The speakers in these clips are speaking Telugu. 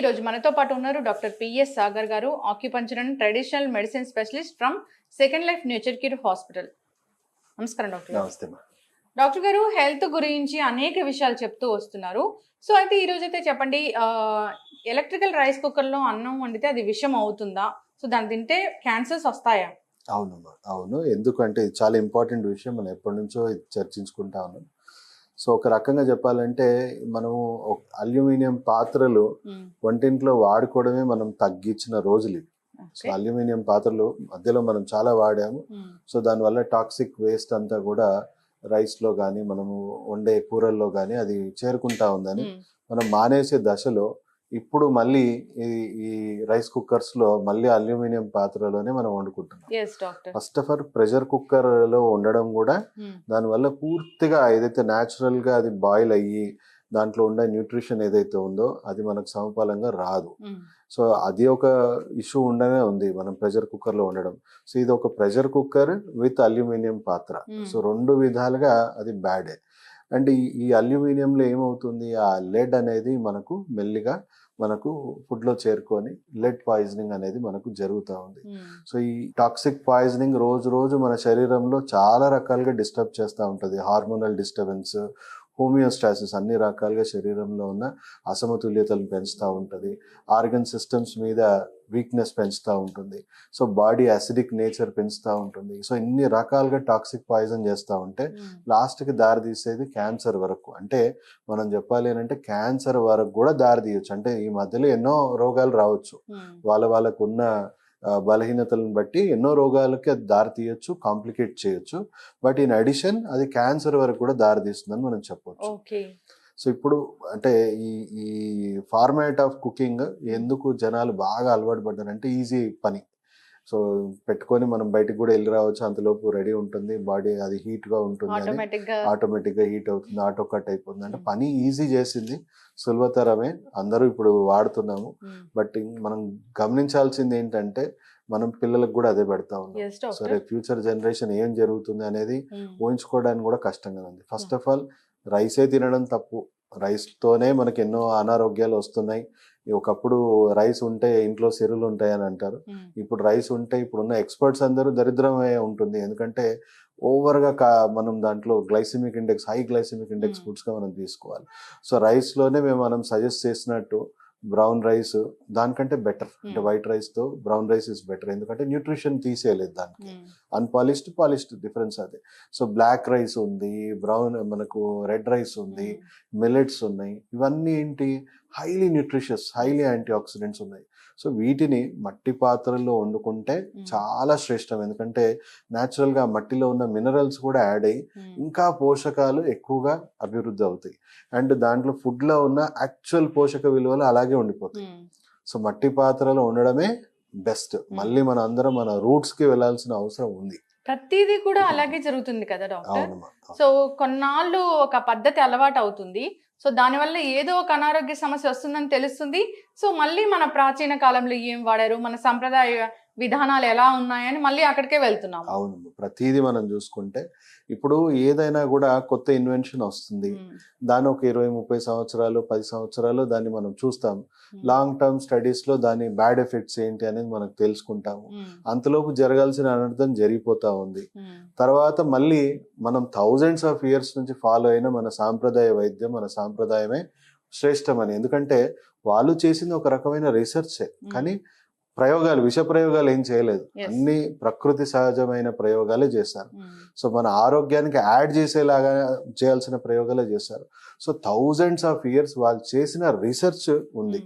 ఈరోజు మనతో పాటు ఉన్నారు డాక్టర్ పిఎస్ సాగర్ గారు, acupuncture and traditional medicine specialist from second life nature cure hospital. నమస్కారం డాక్టర్. నమస్తే. డాక్టర్ గారు, హెల్త్ గురించి అనేక విషయాలు చెప్తూ వస్తున్నారు. సో అయితే ఈ రోజు అయితే చెప్పండి, ఎలక్ట్రికల్ రైస్ కుక్కర్లో అన్నం వండితే అది విషం అవుతుందా? సో దాన్ని తింటే క్యాన్సర్స్ వస్తాయా? అవునమ్మా, అవును. ఎందుకంటే ఇది చాలా ఇంపార్టెంట్ విషయం, మనం ఎప్పటి నుంచో చర్చించుకుంటా ఉన్నాం. సో ఒక రకంగా చెప్పాలంటే మనము అల్యూమినియం పాత్రలు వంటింట్లో వాడుకోవడమే మనం తగ్గించిన రోజులు ఇవి. సో అల్యూమినియం పాత్రలు మధ్యలో మనం చాలా వాడాము. సో దానివల్ల టాక్సిక్ వేస్ట్ అంతా కూడా రైస్లో కానీ మనము వండే కూరల్లో కానీ అది చేరుకుంటా ఉందని మనం మానేసే దశలో ఇప్పుడు మళ్ళీ ఈ రైస్ కుక్కర్స్ లో మళ్ళీ అల్యూమినియం పాత్రలోనే మనం వండుకుంటున్నాం. First of all pressure cooker లో వండడం కూడా దానివల్ల పూర్తిగా ఏదైతే న్యాచురల్ గా అది బాయిల్ అయ్యి దాంట్లో ఉండే న్యూట్రిషన్ ఏదైతే ఉందో అది మనకు సమపాలంగా రాదు. సో అది ఒక ఇష్యూ ఉండనే ఉంది మనం ప్రెషర్ కుక్కర్ లో వండడం. సో ఇది ఒక ప్రెషర్ కుక్కర్ విత్ అల్యూమినియం పాత్ర. సో రెండు విధాలుగా అది బ్యాడే. అండ్ ఈ అల్యూమినియంలో ఏమవుతుంది, ఆ లెడ్ అనేది మనకు మెల్లిగా మనకు ఫుడ్లో చేరుకొని లెడ్ పాయిజనింగ్ అనేది మనకు జరుగుతూ ఉంది. సో ఈ టాక్సిక్ పాయిజనింగ్ రోజు రోజు మన శరీరంలో చాలా రకాలుగా డిస్టర్బ్ చేస్తూ ఉంటుంది. హార్మోనల్ డిస్టర్బెన్స్, హోమియోస్టాసిస్, అన్ని రకాలుగా శరీరంలో ఉన్న అసమతుల్యతలను పెంచుతూ ఉంటుంది. ఆర్గన్ సిస్టమ్స్ మీద వీక్నెస్ పెంచుతూ ఉంటుంది. సో బాడీ అసిడిక్ నేచర్ పెంచుతూ ఉంటుంది. సో ఇన్ని రకాలుగా టాక్సిక్ పాయిజన్ చేస్తూ ఉంటే లాస్ట్కి దారి తీసేది క్యాన్సర్ వరకు. అంటే మనం చెప్పాలి అంటే క్యాన్సర్ వరకు కూడా దారి తీయొచ్చు. అంటే ఈ మధ్యలో ఎన్నో రోగాలు రావచ్చు, వాళ్ళకు ఉన్న బలహీనతలను బట్టి ఎన్నో రోగాలకి అది దారి తీయొచ్చు, కాంప్లికేట్ చేయొచ్చు. బట్ ఇన్ అడిషన్ అది క్యాన్సర్ వరకు కూడా దారి తీస్తుందని మనం చెప్పవచ్చు. సో ఇప్పుడు అంటే ఈ ఫార్మాట్ ఆఫ్ కుకింగ్ ఎందుకు జనాలు బాగా అలవాటు పడ్డారంటే ఈజీ పని. సో పెట్టుకొని మనం బయటకు కూడా వెళ్ళి రావచ్చు, అంతలోపు రెడీ ఉంటుంది, బాడీ అది హీట్గా ఉంటుంది, ఆటోమేటిక్గా హీట్ అవుతుంది, ఆటో కట్ అయిపోతుంది. అంటే పని ఈజీ చేసింది, సులభతరమే, అందరూ ఇప్పుడు వాడుతున్నాము. బట్ మనం గమనించాల్సింది ఏంటంటే మనం పిల్లలకు కూడా అదే పెడతా ఉన్నాం. సో రేపు ఫ్యూచర్ జనరేషన్ ఏం జరుగుతుంది అనేది ఊహించుకోవడానికి కూడా కష్టంగా ఉంది. ఫస్ట్ ఆఫ్ ఆల్ రైసే తినడం తప్పు. రైస్తోనే మనకి ఎన్నో అనారోగ్యాలు వస్తున్నాయి. ఒకప్పుడు రైస్ ఉంటే ఇంట్లో సిరులు ఉంటాయని అంటారు. ఇప్పుడు రైస్ ఉంటే ఇప్పుడున్న ఎక్స్పర్ట్స్ అందరూ దరిద్రమే ఉంటుంది. ఎందుకంటే ఓవర్గా మనం దాంట్లో glycemic index, high glycemic index ఫుడ్స్గా మనం తీసుకోవాలి. సో రైస్లోనే మనం సజెస్ట్ చేసినట్టు బ్రౌన్ రైస్ దానికంటే బెటర్. అంటే వైట్ రైస్తో బ్రౌన్ రైస్ ఇస్ బెటర్, ఎందుకంటే న్యూట్రిషన్ తీసేయలేదు దానికి. అన్పాలిష్డ్, పాలిష్డ్ డిఫరెన్స్ అదే. సో బ్లాక్ రైస్ ఉంది, బ్రౌన్ మనకు రెడ్ రైస్ ఉంది, మిల్లెట్స్ ఉన్నాయి. ఇవన్నీ ఏంటి, highly nutritious, highly antioxidants ఉన్నాయి. సో వీటిని మట్టి పాత్రల్లో వండుకుంటే చాలా శ్రేష్టం. ఎందుకంటే న్యాచురల్గా మట్టిలో ఉన్న మినరల్స్ కూడా యాడ్ అయ్యి ఇంకా పోషకాలు ఎక్కువగా అభివృద్ధి అవుతాయి. అండ్ దాంట్లో ఫుడ్లో ఉన్న యాక్చువల్ పోషక విలువలు అలాగే ఉండిపోతాయి. సో మట్టి పాత్రలో ఉండడమే బెస్ట్. మళ్ళీ మన అందరం మన రూట్స్కి వెళ్ళాల్సిన అవసరం ఉంది. ప్రతిదీ కూడా అలాగే జరుగుతుంది కదా డాక్టర్. సో కొన్నాళ్ళు ఒక పద్ధతి అలవాటు అవుతుంది. సో దానివల్ల ఏదో ఒక అనారోగ్య సమస్య వస్తుందని తెలుస్తుంది. సో మళ్ళీ మన ప్రాచీన కాలంలో ఏం వాడారు, మన సంప్రదాయ విధానాలు ఎలా ఉన్నాయని మళ్ళీ అక్కడికే వెళ్తున్నాం. అవును, ప్రతిదీ మనం చూసుకుంటే ఇప్పుడు ఏదైనా కూడా కొత్త ఇన్వెన్షన్ వస్తుంది, దాని ఒక 20-30 సంవత్సరాలు 10 సంవత్సరాలు దాన్ని మనం చూస్తాం. లాంగ్ టర్మ్ స్టడీస్ లో దాని బ్యాడ్ ఎఫెక్ట్స్ ఏంటి అనేది మనకు తెలుసుకుంటాము. అంతలోపు జరగాల్సిన అనర్థం జరిగిపోతా ఉంది. తర్వాత మళ్ళీ మనం థౌజండ్స్ ఆఫ్ ఇయర్స్ నుంచి ఫాలో అయిన మన సాంప్రదాయ వైద్యం, మన సాంప్రదాయమే శ్రేష్టమని. ఎందుకంటే వాళ్ళు చేసింది ఒక రకమైన రీసెర్చే, కానీ ప్రయోగాలు, విష ప్రయోగాలు ఏం చేయలేదు. అన్ని ప్రకృతి సహజమైన ప్రయోగాలే చేశారు. సో మన ఆరోగ్యానికి యాడ్ చేసేలాగా చేయాల్సిన ప్రయోగాలే చేశారు. సో థౌజండ్స్ ఆఫ్ ఇయర్స్ వాళ్ళు చేసిన రీసెర్చ్ ఉంది.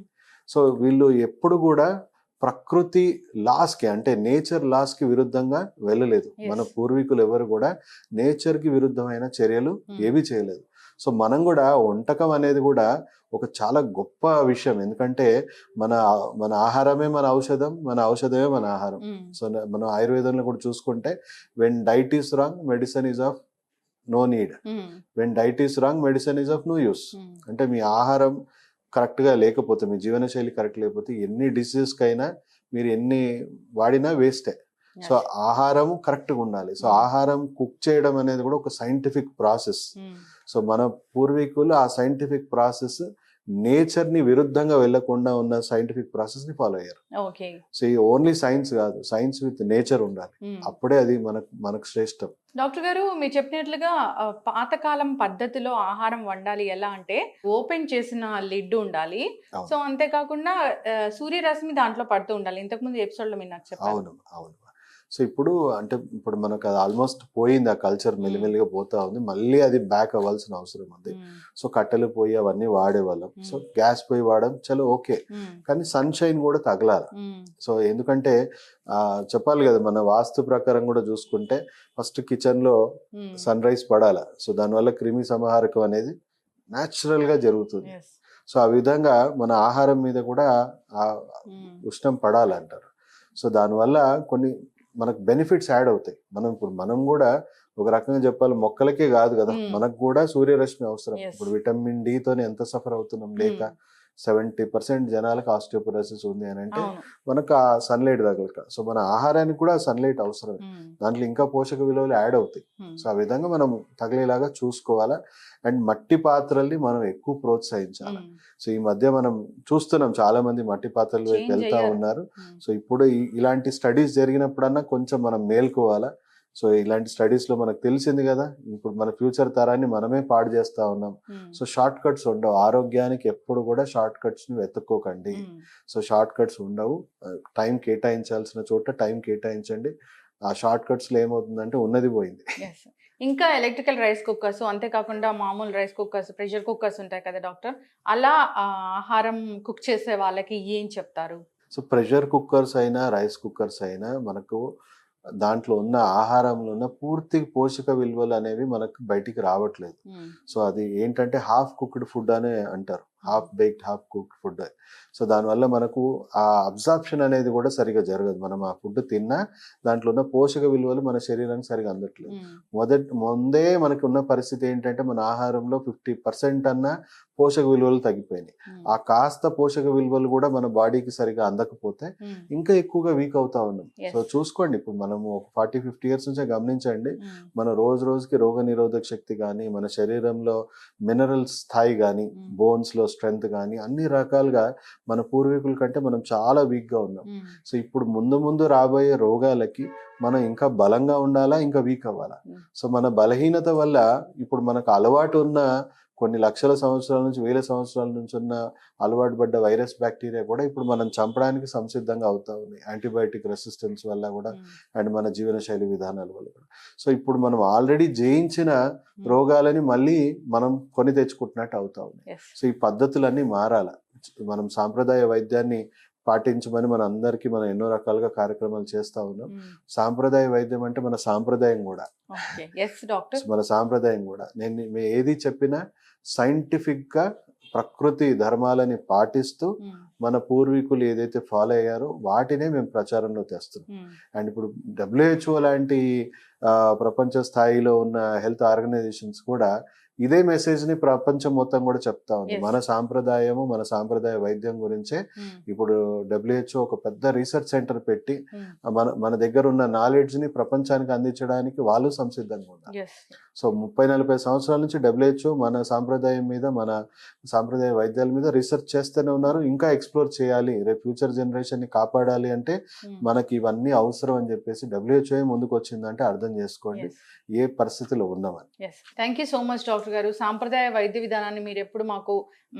సో వీళ్ళు ఎప్పుడు కూడా ప్రకృతి లాస్కి, అంటే నేచర్ లాస్కి విరుద్ధంగా వెళ్ళలేదు. మన పూర్వీకులు ఎవరు కూడా నేచర్కి విరుద్ధమైన చర్యలు ఏవి చేయలేదు. సో మనం కూడా వంటకం అనేది కూడా ఒక చాలా గొప్ప విషయం. ఎందుకంటే మన ఆహారమే మన ఔషధం, మన ఔషధమే మన ఆహారం. సో మనం ఆయుర్వేదంలో కూడా చూసుకుంటే when diet is wrong medicine is of no need, when diet is wrong medicine is of no use. అంటే మీ ఆహారం కరెక్ట్గా లేకపోతే, మీ జీవనశైలి కరెక్ట్ లేకపోతే ఎన్ని డిసీజెస్కైనా మీరు ఎన్ని వాడినా వేస్టే. సో ఆహారం కరెక్ట్గా ఉండాలి. సో ఆహారం కుక్ చేయడం అనేది కూడా ఒక సైంటిఫిక్ ప్రాసెస్. సో మన పూర్వీకులు ఆ సైంటిఫిక్ ప్రాసెస్ నేచర్ని విరుద్ధంగా వెళ్లకుండా ఉన్న సైంటిఫిక్ ప్రాసెస్ని ఫాలో అయ్యారు. ఓకే. సో ఈ ఓన్లీ సైన్స్ కాదు, సైన్స్ విత్ నేచర్ ఉండాలి, అప్పుడే అది మనకు శ్రేష్టం. డాక్టర్ గారు మీరు చెప్పినట్లుగా పాతకాలం పద్ధతిలో ఆహారం వండాలి. ఎలా అంటే ఓపెన్ చేసిన లిడ్ ఉండాలి. సో అంతేకాకుండా సూర్యరశ్మి దాంట్లో పడుతూ ఉండాలి. ఇంతకుముందు ఎపిసోడ్ లో మీరు నాకు చెప్పారు. అవును అవును. సో ఇప్పుడు మనకు అది ఆల్మోస్ట్ పోయింది, ఆ కల్చర్ మెల్లిమెల్లిగా పోతా ఉంది, మళ్ళీ అది బ్యాక్ అవ్వాల్సిన అవసరం ఉంది. సో కట్టెలు పోయి అవన్నీ వాడేవాళ్ళం. సో గ్యాస్ పోయి వాడడం చలో ఓకే, కానీ సన్షైన్ కూడా తగలాలి. సో ఎందుకంటే చెప్పాలి కదా, మన వాస్తు ప్రకారం కూడా చూసుకుంటే ఫస్ట్ కిచెన్ లో సన్ రైజ్ పడాలి. సో దానివల్ల క్రిమి సంహారకం అనేది న్యాచురల్ గా జరుగుతుంది. సో ఆ విధంగా మన ఆహారం మీద కూడా ఆ ఉష్ణం పడాలంటారు. సో దానివల్ల కొన్ని మనకు బెనిఫిట్స్ యాడ్ అవుతాయి. మనం కూడా ఒక రకంగా చెప్పాలి, మొక్కలకే కాదు కదా, మనకు కూడా సూర్యరశ్మి అవసరం. ఇప్పుడు విటమిన్ డి తోనే ఎంత సఫర్ అవుతున్నాం, లేక 70% జనాలకు ఆస్టియోపొరోసిస్ ఉంది అని అంటే మనకు ఆ సన్లైట్ తగలక. సో మన ఆహారానికి కూడా సన్లైట్ అవసరమే, దాంట్లో ఇంకా పోషక విలువలు యాడ్ అవుతాయి. సో ఆ విధంగా మనం తగిలేలాగా చూసుకోవాలా. అండ్ మట్టి పాత్రల్ని మనం ఎక్కువ ప్రోత్సహించాలి. సో ఈ మధ్య మనం చూస్తున్నాం చాలా మంది మట్టి పాత్రలు వైపు వెళ్తా ఉన్నారు. సో ఇప్పుడు ఇలాంటి స్టడీస్ జరిగినప్పుడన్నా కొంచెం మనం మేల్కోవాలా. సో ఇలాంటి స్టడీస్ లో మనకు తెలిసింది కదా, ఇప్పుడు మన ఫ్యూచర్ తరాన్ని మనమే పాడు చేస్తా ఉన్నాం. సో షార్ట్ కట్స్ ఉండవు, ఆరోగ్యానికి ఎప్పుడు కూడా షార్ట్ కట్స్ ని వెతుక్కోకండి. సో షార్ట్ కట్స్ ఉండవు, టైం కేటాయించాల్సిన చోట టైం కేటాయించండి. ఆ షార్ట్ కట్స్ లో ఏమవుతుందంటే ఉన్నది పోయింది. ఇంకా ఎలక్ట్రికల్ రైస్ కుక్కర్స్, అంతేకాకుండా మామూలు రైస్ కుక్కర్స్, ప్రెషర్ కుక్కర్స్ ఉంటాయి కదా డాక్టర్, అలా ఆహారం కుక్ చేసే వాళ్ళకి ఏం చెప్తారు? సో ప్రెషర్ కుక్కర్స్ అయినా రైస్ కుక్కర్స్ అయినా మనకు దాంట్లో ఉన్న ఆహారంలో ఉన్న పూర్తి పోషక విలువలు అనేవి మనకు బయటికి రావట్లేదు. సో అది ఏంటంటే హాఫ్ కుక్డ్ ఫుడ్ అనే అంటారు, half baked half cooked food. So దానివల్ల మనకు ఆ అబ్జార్ప్షన్ అనేది కూడా సరిగా జరగదు. మనం ఆ ఫుడ్ తిన్నా దాంట్లో ఉన్న పోషక విలువలు మన శరీరానికి సరిగా అందట్లేదు. ముందే మనకు ఉన్న పరిస్థితి ఏంటంటే మన ఆహారంలో 50% అన్న పోషక విలువలు తగ్గిపోయినాయి. ఆ కాస్త పోషక విలువలు కూడా మన బాడీకి సరిగా అందకపోతే ఇంకా ఎక్కువగా వీక్ అవుతా ఉన్నాం. సో చూసుకోండి, ఇప్పుడు మనము ఒక 40-50 ఇయర్స్ నుంచే గమనించండి, మన రోజుకి రోగ నిరోధక శక్తి కానీ, మన శరీరంలో మినరల్స్ స్థాయి కానీ, బోన్స్ లో స్ట్రెంగ్త్ కానీ, అన్ని రకాలుగా మన పూర్వీకుల కంటే మనం చాలా వీక్ గా ఉన్నాం. సో ఇప్పుడు ముందు రాబోయే రోగాలకి మనం ఇంకా బలంగా ఉండాలా, ఇంకా వీక్ అవ్వాలా? సో మన బలహీనత వల్ల ఇప్పుడు మనకు అలవాటు ఉన్న కొన్ని లక్షల సంవత్సరాల నుంచి, వేల సంవత్సరాల నుంచి ఉన్న అలవాటు పడ్డ వైరస్ బ్యాక్టీరియా కూడా ఇప్పుడు మనం చంపడానికి సంసిద్ధంగా అవుతా ఉంది, యాంటీబయాటిక్ రెసిస్టెన్స్ వల్ల కూడా, అండ్ మన జీవనశైలి విధానాల వల్ల కూడా. సో ఇప్పుడు మనం ఆల్రెడీ జయించిన రోగాలని మళ్ళీ మనం కొని తెచ్చుకుంటున్నట్టు అవుతా ఉంది. సో ఈ పద్ధతులన్నీ మారాల. మనం సాంప్రదాయ వైద్యాన్ని పాటించమని మనం ఎన్నో రకాలుగా కార్యక్రమాలు చేస్తా ఉన్నాం. సాంప్రదాయ వైద్యం అంటే మన సాంప్రదాయం కూడా, మన సాంప్రదాయం కూడా. నేను ఏది చెప్పినా సైంటిఫిక్ గా ప్రకృతి ధర్మాలని పాటిస్తూ మన పూర్వీకులు ఏదైతే ఫాలో అయ్యారో వాటినే మేము ప్రచారంలో తెస్తున్నాం. అండ్ ఇప్పుడు WHO లాంటి ప్రపంచ స్థాయిలో ఉన్న హెల్త్ ఆర్గనైజేషన్స్ కూడా ఇదే మెసేజ్ ని ప్రపంచం మొత్తం కూడా చెప్తా ఉంది. మన సాంప్రదాయము, మన సాంప్రదాయ వైద్యం గురించే ఇప్పుడు WHO ఒక పెద్ద రీసెర్చ్ సెంటర్ పెట్టి మన దగ్గర ఉన్న నాలెడ్జ్ ని ప్రపంచానికి అందించడానికి వాళ్ళు సంసిద్ధంగా ఉన్నారు. సో 30-40 సంవత్సరాల నుంచి WHO మన సాంప్రదాయం మీద, మన సాంప్రదాయ వైద్యాల మీద రీసెర్చ్ చేస్తూనే ఉన్నారు. ఇంకా ఎక్స్ప్లోర్ చేయాలి, రేపు ఫ్యూచర్ జనరేషన్ ని కాపాడాలి అంటే మనకి ఇవన్నీ అవసరం అని చెప్పేసి WHO ముందుకు వచ్చిందంటే అర్థం చేసుకోండి ఏ పరిస్థితిలో ఉన్నామని. Thank you so much doctor గారు. సాంప్రదాయ వైద్య విధానాన్ని మీరు ఎప్పుడు మాకు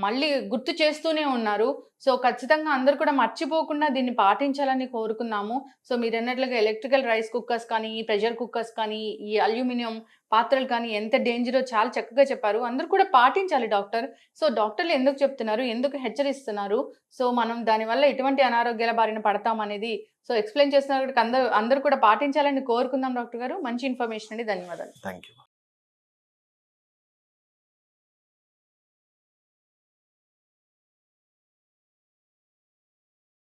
మళ్ళీ గుర్తు చేస్తూనే ఉన్నారు. సో ఖచ్చితంగా అందరూ కూడా మర్చిపోకుండా దీన్ని పాటించాలని కోరుకున్నాము. సో మీరు అన్నట్లుగా ఎలక్ట్రికల్ రైస్ కుక్కర్స్ కానీ, ప్రెషర్ కుక్కర్స్ కానీ, ఈ అల్యూమినియం పాత్రలు కానీ ఎంత డేంజరో చాలా చక్కగా చెప్పారు. అందరూ కూడా పాటించాలి డాక్టర్. సో డాక్టర్లు ఎందుకు చెప్తున్నారు, ఎందుకు హెచ్చరిస్తున్నారు, సో మనం దానివల్ల ఎటువంటి అనారోగ్యాల బారిన పడతాం అనేది సో ఎక్స్ప్లెయిన్ చేస్తున్నారు. అందరూ కూడా పాటించాలని కోరుకుందాం డాక్టర్ గారు. మంచి ఇన్ఫర్మేషన్ అండి, ధన్యవాదాలు. Thank you.